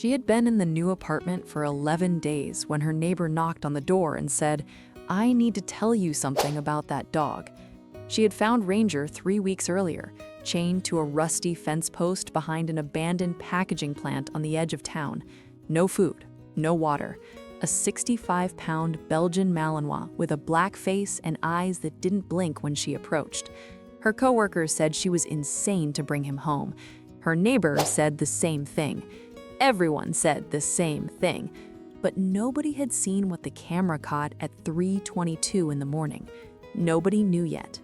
She had been in the new apartment for 11 days when her neighbor knocked on the door and said, "I need to tell you something about that dog." She had found Ranger 3 weeks earlier, chained to a rusty fence post behind an abandoned packaging plant on the edge of town. No food, no water. A 65-pound Belgian Malinois with a black face and eyes that didn't blink when she approached. Her coworkers said she was insane to bring him home. Her neighbor said the same thing. Everyone said the same thing. But nobody had seen what the camera caught at 3:22 in the morning. Nobody knew yet.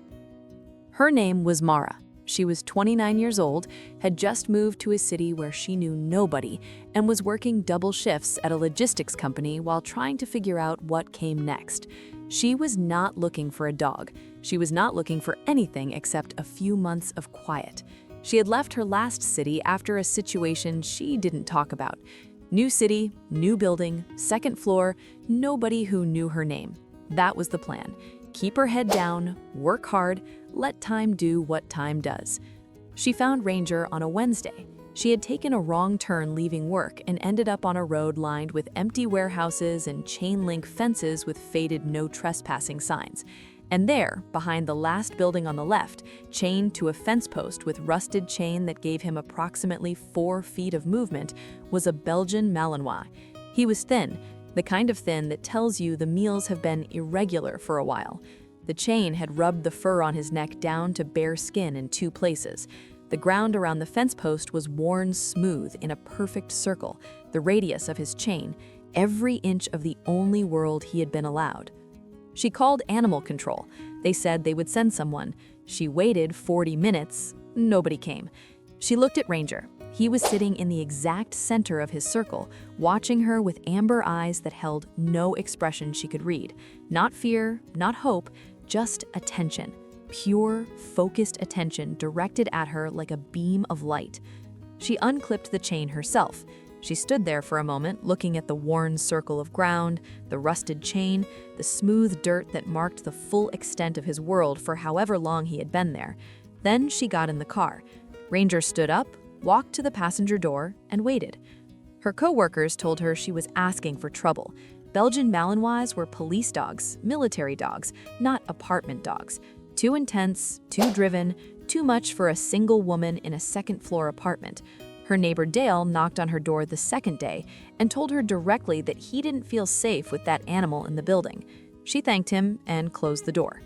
Her name was Mara. She was 29 years old, had just moved to a city where she knew nobody, and was working double shifts at a logistics company while trying to figure out what came next. She was not looking for a dog. She was not looking for anything except a few months of quiet. She had left her last city after a situation she didn't talk about. New city, new building, second floor, nobody who knew her name. That was the plan. Keep her head down, work hard, let time do what time does. She found Ranger on a Wednesday. She had taken a wrong turn leaving work and ended up on a road lined with empty warehouses and chain-link fences with faded no trespassing signs. And there, behind the last building on the left, chained to a fence post with rusted chain that gave him approximately 4 feet of movement, was a Belgian Malinois. He was thin, the kind of thin that tells you the meals have been irregular for a while. The chain had rubbed the fur on his neck down to bare skin in 2 places. The ground around the fence post was worn smooth in a perfect circle, the radius of his chain, every inch of the only world he had been allowed. She called animal control. They said they would send someone. She waited 40 minutes. Nobody came. She looked at Ranger. He was sitting in the exact center of his circle, watching her with amber eyes that held no expression she could read. Not fear, not hope, just attention. Pure, focused attention directed at her like a beam of light. She unclipped the chain herself. She stood there for a moment, looking at the worn circle of ground, the rusted chain, the smooth dirt that marked the full extent of his world for however long he had been there. Then she got in the car. Ranger stood up, walked to the passenger door, and waited. Her co-workers told her she was asking for trouble. Belgian Malinois were police dogs, military dogs, not apartment dogs. Too intense, too driven, too much for a single woman in a second-floor apartment. Her neighbor Dale knocked on her door the second day and told her directly that he didn't feel safe with that animal in the building. She thanked him and closed the door.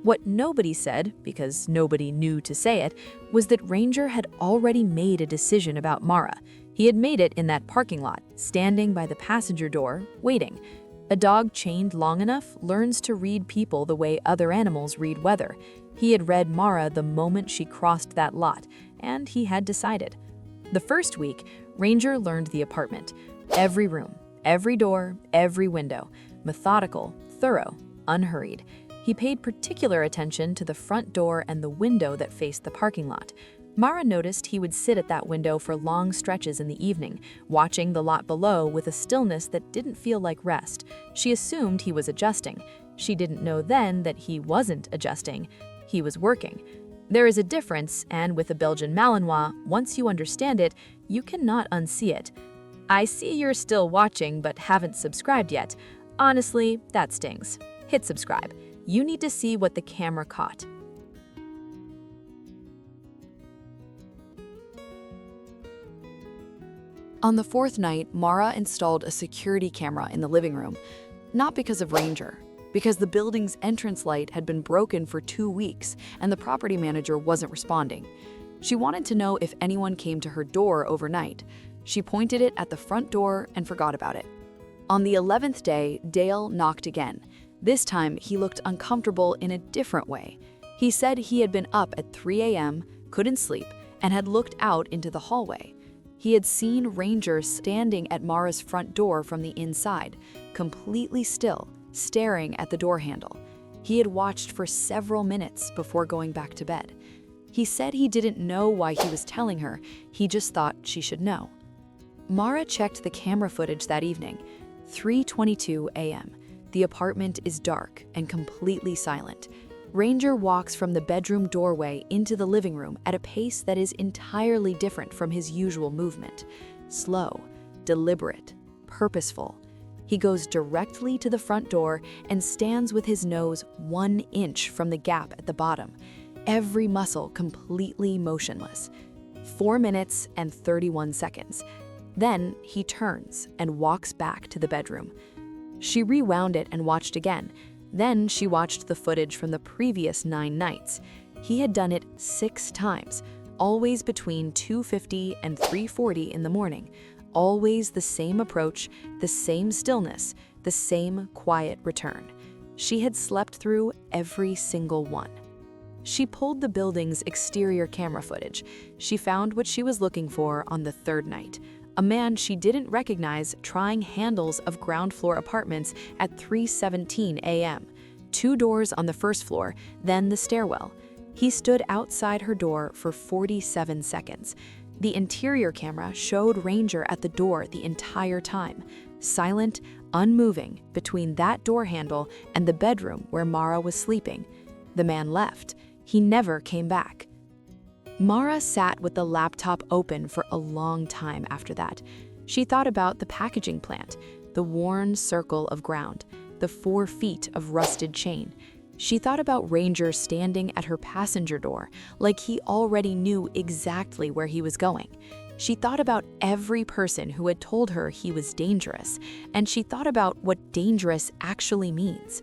What nobody said, because nobody knew to say it, was that Ranger had already made a decision about Mara. He had made it in that parking lot, standing by the passenger door, waiting. A dog chained long enough learns to read people the way other animals read weather. He had read Mara the moment she crossed that lot, and he had decided. The first week, Ranger learned the apartment. Every room, every door, every window. Methodical, thorough, unhurried. He paid particular attention to the front door and the window that faced the parking lot. Mara noticed he would sit at that window for long stretches in the evening, watching the lot below with a stillness that didn't feel like rest. She assumed he was adjusting. She didn't know then that he wasn't adjusting. He was working. There is a difference, and with a Belgian Malinois, once you understand it, you cannot unsee it. I see you're still watching but haven't subscribed yet. Honestly, that stings. Hit subscribe. You need to see what the camera caught. On the 4th night, Mara installed a security camera in the living room, not because of Ranger, because the building's entrance light had been broken for 2 weeks and the property manager wasn't responding. She wanted to know if anyone came to her door overnight. She pointed it at the front door and forgot about it. On the 11th day, Dale knocked again. This time, he looked uncomfortable in a different way. He said he had been up at 3 a.m., couldn't sleep, and had looked out into the hallway. He had seen Ranger standing at Mara's front door from the inside, completely still, staring at the door handle. He had watched for several minutes before going back to bed. He said he didn't know why he was telling her, he just thought she should know. Mara checked the camera footage that evening. 3:22 a.m. The apartment is dark and completely silent. Ranger walks from the bedroom doorway into the living room at a pace that is entirely different from his usual movement. Slow, deliberate, purposeful. He goes directly to the front door and stands with his nose 1 inch from the gap at the bottom, every muscle completely motionless. 4 minutes and 31 seconds. Then he turns and walks back to the bedroom. She rewound it and watched again. Then she watched the footage from the previous 9 nights. He had done it 6 times, always between 2:50 and 3:40 in the morning. Always the same approach, the same stillness, the same quiet return. She had slept through every single one. She pulled the building's exterior camera footage. She found what she was looking for on the 3rd night. A man she didn't recognize trying handles of ground floor apartments at 3:17 a.m. 2 doors on the 1st floor, then the stairwell. He stood outside her door for 47 seconds. The interior camera showed Ranger at the door the entire time, silent, unmoving between that door handle and the bedroom where Mara was sleeping. The man left. He never came back. Mara sat with the laptop open for a long time after that. She thought about the packaging plant, the worn circle of ground, the 4 feet of rusted chain. She thought about Ranger standing at her passenger door like he already knew exactly where he was going. She thought about every person who had told her he was dangerous, and she thought about what dangerous actually means.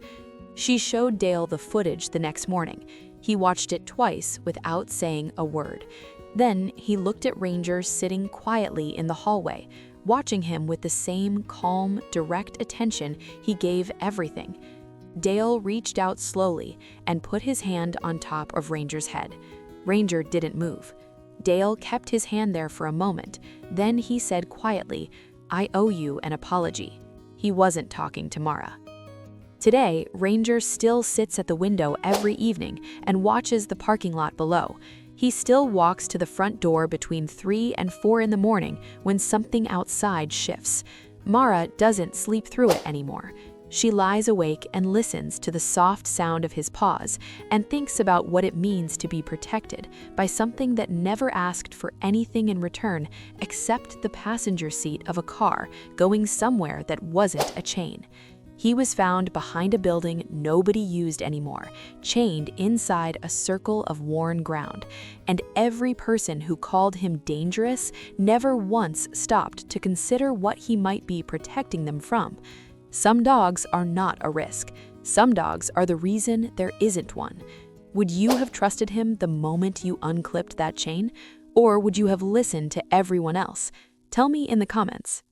She showed Dale the footage the next morning. He watched it twice without saying a word. Then he looked at Ranger sitting quietly in the hallway, watching him with the same calm, direct attention he gave everything. Dale reached out slowly and put his hand on top of Ranger's head. Ranger didn't move. Dale kept his hand there for a moment. Then he said quietly, "I owe you an apology." He wasn't talking to Mara. Today, Ranger still sits at the window every evening and watches the parking lot below. He still walks to the front door between 3 and 4 in the morning when something outside shifts. Mara doesn't sleep through it anymore. She lies awake and listens to the soft sound of his paws and thinks about what it means to be protected by something that never asked for anything in return except the passenger seat of a car going somewhere that wasn't a chain. He was found behind a building nobody used anymore, chained inside a circle of worn ground, and every person who called him dangerous never once stopped to consider what he might be protecting them from. Some dogs are not a risk. Some dogs are the reason there isn't one. Would you have trusted him the moment you unclipped that chain? Or would you have listened to everyone else? Tell me in the comments.